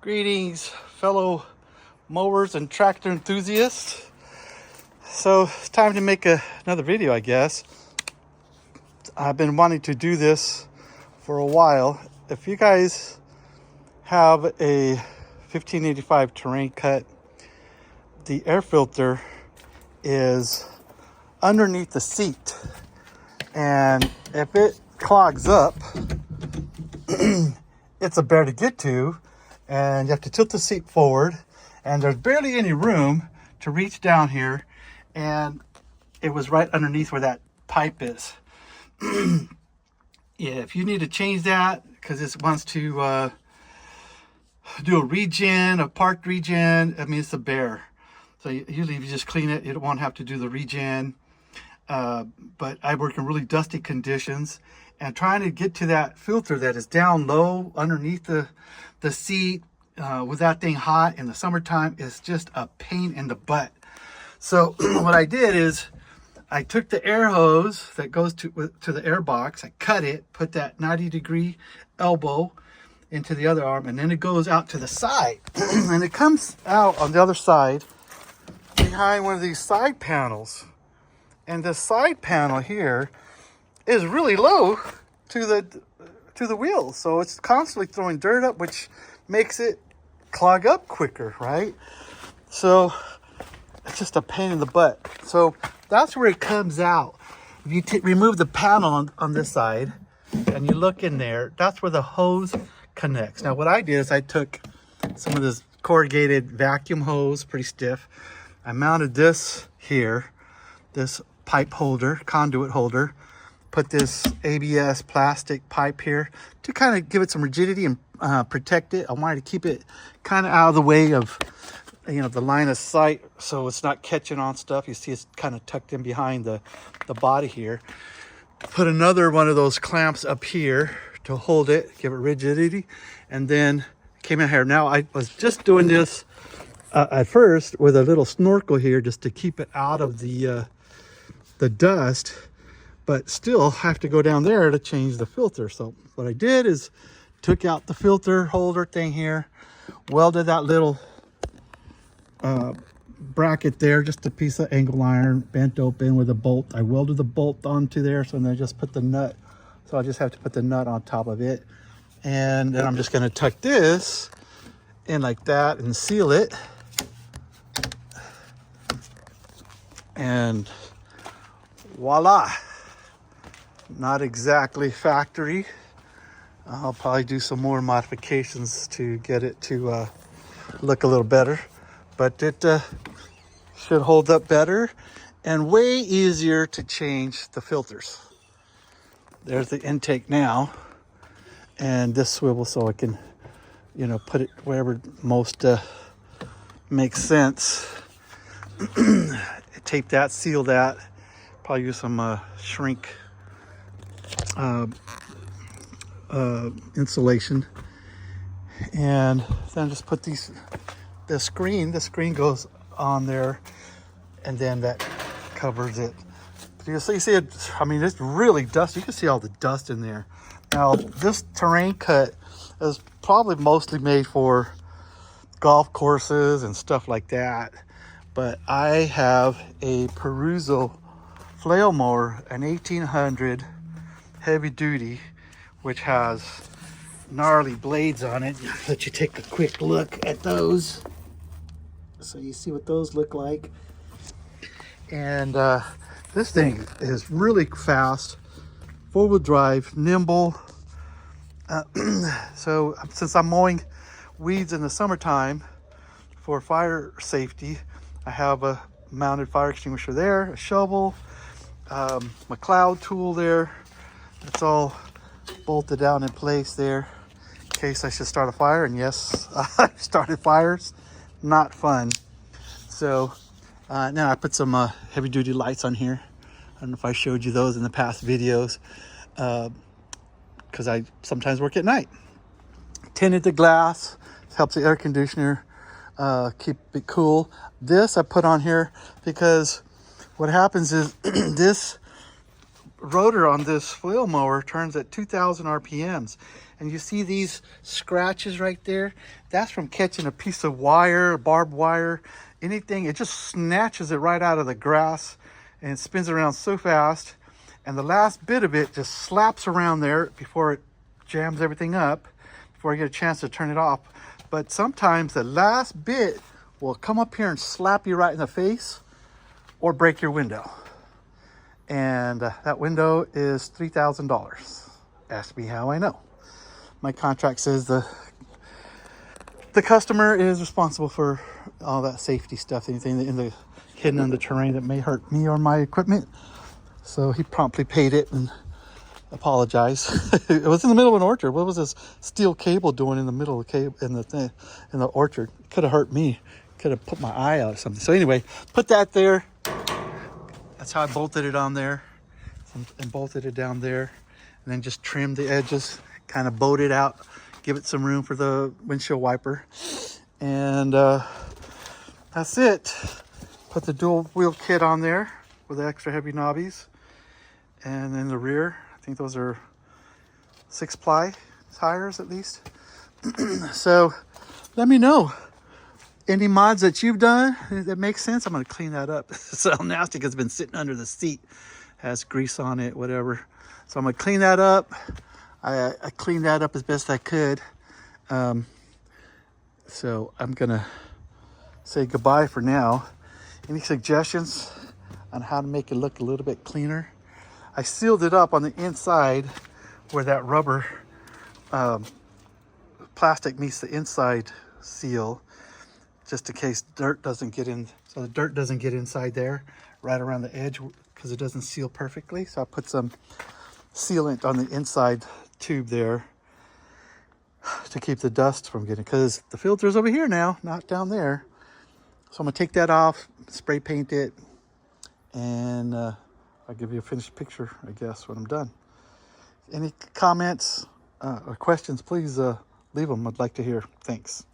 Greetings, fellow mowers and tractor enthusiasts. So it's time to make another video, I guess. I've been wanting to do this for a while. If you guys have a 1585 terrain cut, the air filter is underneath the seat. And if it clogs up, it's a bear to get to. And you have to tilt the seat forward, and there's barely any room to reach down here, and it was right underneath where that pipe is. Yeah, if you need to change that because it wants to do a regen, a part regen, I mean, it's a bear. So usually if you just clean it, it won't have to do the regen. But I work in really dusty conditions, and trying to get to that filter that is down low underneath the seat with that thing hot in the summertime is just a pain in the butt. So what I did is I took the air hose that goes to the air box, I cut it, put that 90-degree elbow into the other arm, and then it goes out to the side. And it comes out on the other side behind one of these side panels. And the side panel here is really low to the wheels, so it's constantly throwing dirt up, which makes it clog up quicker, right? So it's just a pain in the butt. So that's where it comes out. If you remove the panel on this side and you look in there, that's where the hose connects. Now what I did is I took some of this corrugated vacuum hose, pretty stiff. I mounted this here, this pipe holder, conduit holder, put this ABS plastic pipe here to kind of give it some rigidity and protect it. I wanted to keep it kind of out of the way of, the line of sight, so it's not catching on stuff. You see it's kind of tucked in behind the body here. Put another one of those clamps up here to hold it, give it rigidity, and then came in here. Now I was just doing this at first with a little snorkel here just to keep it out of the dust, but still have to go down there to change the filter. So what I did is took out the filter holder thing here, welded that little bracket there, just a piece of angle iron bent open with a bolt. I welded the bolt onto there, so then I just put the nut. So I just have to put the nut on top of it. And then I'm just gonna tuck this in like that and seal it. And voila. Not exactly factory. I'll probably do some more modifications to get it to look a little better, but it should hold up better and way easier to change the filters. There's the intake now, and this swivel so I can, put it wherever most makes sense. Tape that, seal that, probably use some shrink insulation, and then just put the screen goes on there, and then that covers it. You see it, I mean, it's really dusty. You can see all the dust in there. Now this terrain cut is probably mostly made for golf courses and stuff like that, but I have a Peruzzo flail mower, an 1800 heavy duty, which has gnarly blades on it. I'll let you take a quick look at those so you see what those look like. And this thing is really fast, four-wheel drive, nimble. So since I'm mowing weeds in the summertime for fire safety, I have a mounted fire extinguisher there, a shovel, my cloud tool there. It's all bolted down in place there in case I should start a fire. And yes, I started fires. Not fun. So now I put some heavy duty lights on here. I don't know if I showed you those in the past videos, because I sometimes work at night. Tinted the glass, helps the air conditioner keep it cool. This I put on here because what happens is this rotor on this flail mower turns at 2,000 RPMs. And you see these scratches right there? That's from catching a piece of wire, barbed wire, anything. It just snatches it right out of the grass and it spins around so fast. And the last bit of it just slaps around there before it jams everything up, before you get a chance to turn it off. But sometimes the last bit will come up here and slap you right in the face or break your window. And that window is $3,000. Ask me how I know. My contract says the customer is responsible for all that safety stuff, anything in the hidden in the terrain that may hurt me or my equipment. So he promptly paid it and apologized. It was in the middle of an orchard. What was this steel cable doing in the middle of the cable in the orchard? It could have hurt me. Could have put my eye out or something. So anyway, put that there. That's how I bolted it on there and bolted it down there, and then just trimmed the edges, kind of bowed it out, give it some room for the windshield wiper, and that's it. Put the dual wheel kit on there with the extra heavy knobbies, and then the rear, I think those are 6-ply tires at least. So let me know any mods that you've done that makes sense. I'm going to clean that up. It's so nasty because it's been sitting under the seat, has grease on it, whatever. So I'm going to clean that up. I cleaned that up as best I could. So I'm going to say goodbye for now. Any suggestions on how to make it look a little bit cleaner? I sealed it up on the inside where that rubber plastic meets the inside seal, just in case dirt doesn't get in, so the dirt doesn't get inside there right around the edge because it doesn't seal perfectly. So I put some sealant on the inside tube there to keep the dust from getting, because the filter's over here now, not down there. So I'm gonna take that off, spray paint it, and I'll give you a finished picture, I guess, when I'm done. Any comments or questions, please leave them. I'd like to hear. Thanks.